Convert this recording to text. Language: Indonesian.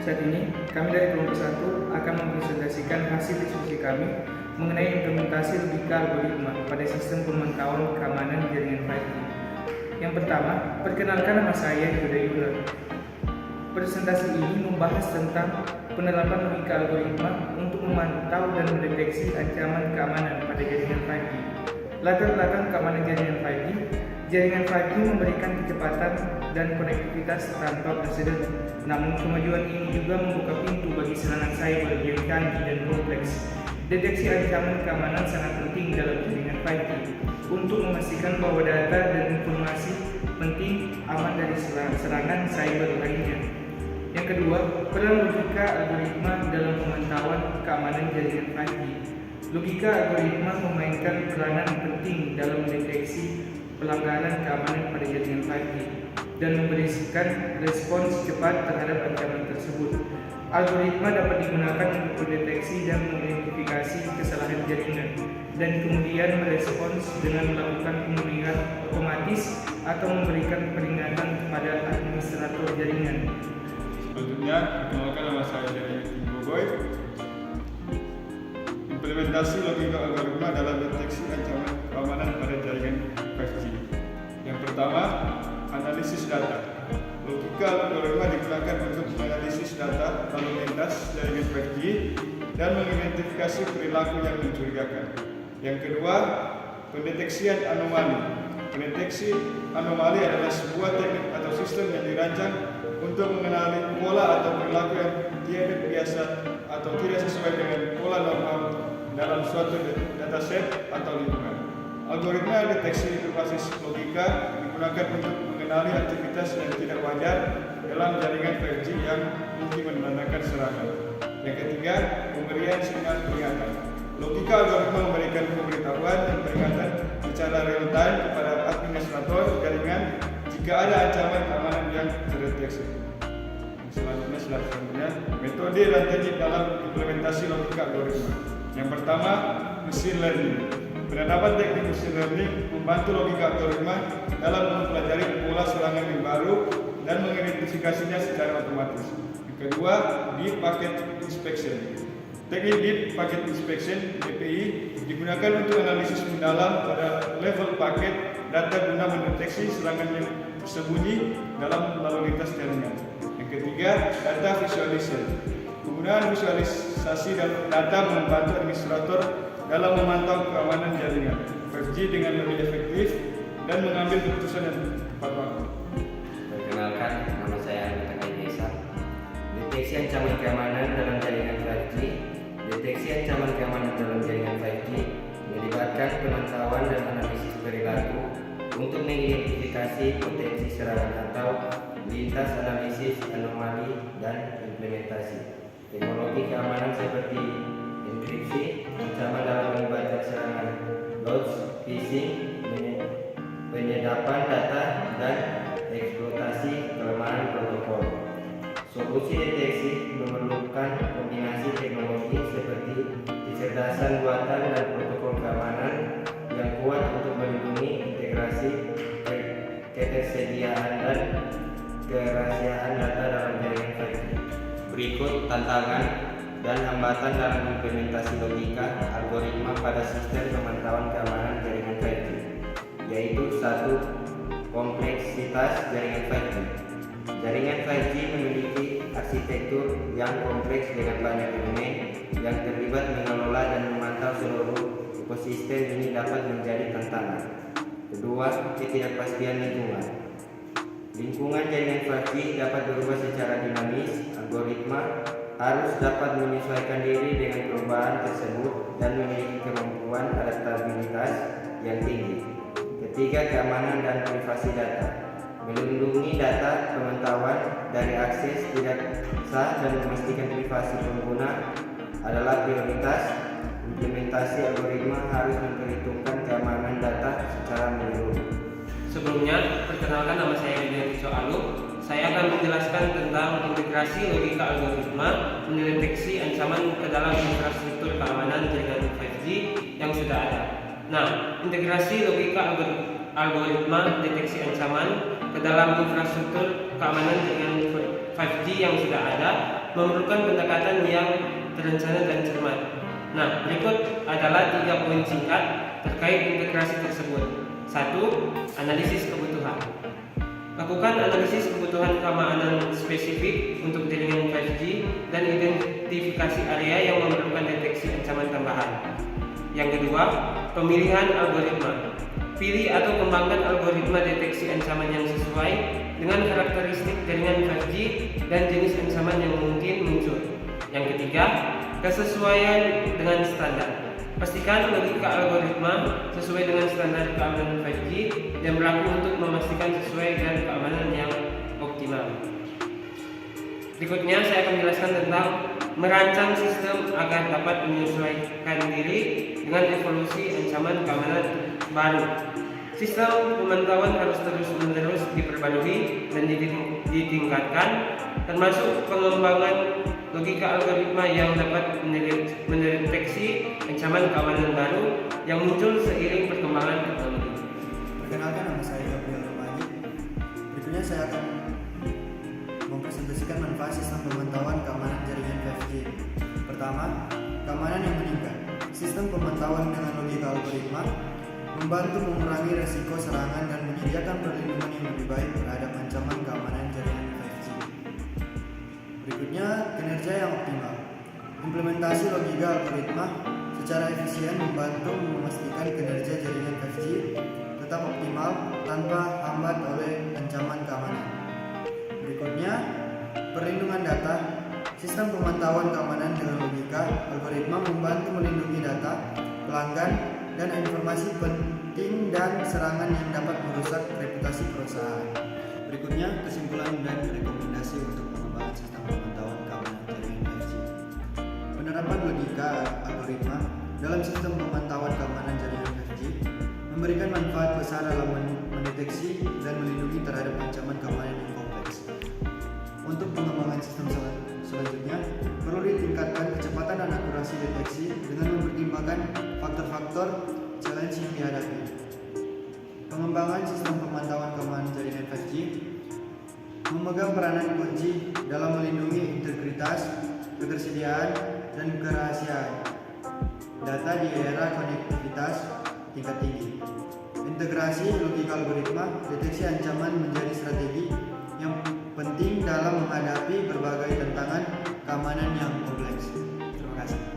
episode ini, kami dari kelompok 1 akan mempresentasikan hasil diskusi kami mengenai implementasi logika algoritma pada sistem pemantauan keamanan jaringan 5G. Yang pertama, perkenalkan nama saya Yuda Yuna. Presentasi ini membahas tentang penerapan logika algoritma untuk memantau dan mendeteksi ancaman keamanan pada jaringan 5G. Latar belakang keamanan jaringan 5G. Jaringan 5G memberikan kecepatan dan konektivitas tanpa preseden. Namun kemajuan ini juga membuka pintu bagi serangan cyber yang canggih dan kompleks. Deteksi ancaman keamanan sangat penting dalam jaringan 5G untuk memastikan bahwa data dan informasi penting aman dari serangan cyber lainnya. Yang kedua, peran logika algoritma dalam pemantauan keamanan jaringan 5G. Logika algoritma memainkan peranan penting dalam mendeteksi pelanggaran keamanan pada jaringan 5G dan memberikan respons cepat terhadap ancaman tersebut. Algoritma dapat digunakan untuk mendeteksi dan mengidentifikasi kesalahan jaringan dan kemudian merespons dengan melakukan pemulihan otomatis atau memberikan peringatan kepada administrator jaringan. Selanjutnya, perkenalkan nama saya Jeremy Bogoy. Implementasi logika algoritma dalam deteksi ancaman keamanan pada jaringan 5G. Yang pertama, analisis data. Logika algoritma digunakan untuk menganalisis data lalu lintas jaringan 5G dan mengidentifikasi perilaku yang mencurigakan. Yang kedua, pendeteksian anomali. Pendeteksi anomali adalah sebuah teknik atau sistem yang dirancang untuk mengenali pola atau perilaku yang tidak biasa atau tidak sesuai dengan pola normal dalam suatu dataset atau lingkungan. Algoritma deteksi berbasis logika digunakan untuk mengenali aktivitas yang tidak wajar dalam jaringan 5G yang mungkin menandakan serangan. Yang ketiga, pemberian sinyal peringatan. Logika algoritma memberikan pemberitahuan dan peringatan secara real time kepada administrator jaringan jika ada ancaman keamanan yang terdeteksi. Selanjutnya, metode dan teknik dalam implementasi logika algoritma. Yang pertama, machine learning. Penerapan teknik machine learning membantu logika algoritma dalam mempelajari pola serangan yang baru dan mengidentifikasinya secara otomatis. Yang kedua, deep packet inspection. Teknik deep packet inspection (DPI) digunakan untuk analisis mendalam pada level paket data guna mendeteksi serangan yang tersembunyi dalam lalu lintas jaringan. Yang ketiga, data visualization. Penggunaan visualisasi data membantu administrator dalam memantau keamanan jaringan 5G dengan lebih efektif dan mengambil keputusan yang tepat waktu. Perkenalkan, nama saya Anggota Desa. Deteksi ancaman keamanan dalam jaringan 5G. Deteksi ancaman keamanan dalam jaringan 5G melibatkan pemantauan dan analisis perilaku untuk mengidentifikasi potensi serangan atau lintas analisis anomali dan implementasi. Teknologi keamanan seperti enkripsi, ancaman dalam melibatkan serangan loss, phishing, penyedapan data, dan eksploitasi kelemahan protokol. Solusi deteksi memerlukan kombinasi teknologi seperti kecerdasan buatan dan protokol keamanan yang kuat untuk melindungi integrasi, ketersediaan dan kerahasiaan data dalam jaringan 5G. Berikut tantangan dan hambatan dalam implementasi logika algoritma pada sistem pemantauan keamanan jaringan 5G, yaitu 1. Kompleksitas jaringan 5G. Jaringan 5G memiliki arsitektur yang kompleks dengan banyak elemen yang terlibat mengelola dan memantau seluruh ekosistem. Ini dapat menjadi tantangan. Kedua, ketidakpastian lingkungan. Lingkungan jaringan 5G dapat berubah secara dinamis. Algoritma harus dapat menyesuaikan diri dengan perubahan tersebut dan memiliki kemampuan adaptabilitas yang tinggi. Ketiga, keamanan dan privasi data. Melindungi data pemantauan dari akses tidak sah dan memastikan privasi pengguna adalah prioritas. Implementasi algoritma harus memperhitungkan keamanan data secara menyeluruh. Sebelumnya, perkenalkan nama saya Yudi Soalu. Saya akan menjelaskan tentang integrasi logika algoritma mendeteksi ancaman ke dalam infrastruktur keamanan jaringan 5G yang sudah ada. Nah, integrasi logika algoritma deteksi ancaman ke dalam infrastruktur keamanan jaringan 5G yang sudah ada memerlukan pendekatan yang terencana dan cermat. Nah, berikut adalah 3 poin singkat terkait integrasi tersebut. 1. Analisis kebutuhan. Lakukan analisis kebutuhan keamanan spesifik untuk jaringan 5G dan identifikasi area yang memerlukan deteksi ancaman tambahan. Yang kedua, pemilihan algoritma. Pilih atau kembangkan algoritma deteksi ancaman yang sesuai dengan karakteristik jaringan 5G dan jenis ancaman yang mungkin muncul. Yang ketiga, kesesuaian dengan standar. Pastikan logika algoritma sesuai dengan standar keamanan 5G dan berlaku untuk memastikan sesuai dengan keamanan yang optimal. Berikutnya saya akan menjelaskan tentang merancang sistem agar dapat menyesuaikan diri dengan evolusi ancaman keamanan baru. Sistem pemantauan harus terus-menerus diperbarui dan ditingkatkan, termasuk pengembangan logika algoritma yang dapat mendeteksi ancaman keamanan baru yang muncul seiring perkembangan teknologi. Perkenalkan, nama saya Gabriel Romani. Berikutnya saya akan mempresentasikan manfaat sistem pemantauan keamanan jaringan 5G. Pertama, keamanan yang meningkat. Sistem pemantauan dengan logika algoritma membantu mengurangi resiko serangan dan menyediakan perlindungan yang lebih baik terhadap ancaman keamanan jaringan 5G. Berikutnya, kinerja yang optimal. Implementasi logika algoritma secara efisien membantu memastikan kinerja jaringan 5G tetap optimal tanpa hambat oleh ancaman keamanan. Berikutnya, perlindungan data. Sistem pemantauan keamanan dengan logika algoritma membantu melindungi data pelanggan dan informasi penting dan serangan yang dapat merusak reputasi perusahaan. Berikutnya, kesimpulan dan rekomendasi untuk pengembangan sistem pemantauan keamanan jaringan 5G. Penerapan logika algoritma dalam sistem pemantauan keamanan jaringan 5G memberikan manfaat besar dalam mendeteksi dan melindungi terhadap ancaman keamanan yang kompleks. Untuk pengembangan sistem selanjutnya, perlu ditingkatkan kecepatan dan akurasi deteksi dengan mempertimbangkan faktor-faktor challenge yang dihadapi. Pengembangan sistem pemantauan keamanan jaringan 5G memegang peranan kunci dalam melindungi integritas, ketersediaan, dan kerahasiaan data di era konektivitas tingkat tinggi. Integrasi logika algoritma deteksi ancaman menjadi strategi yang penting dalam menghadapi berbagai tantangan keamanan yang kompleks. Terima kasih.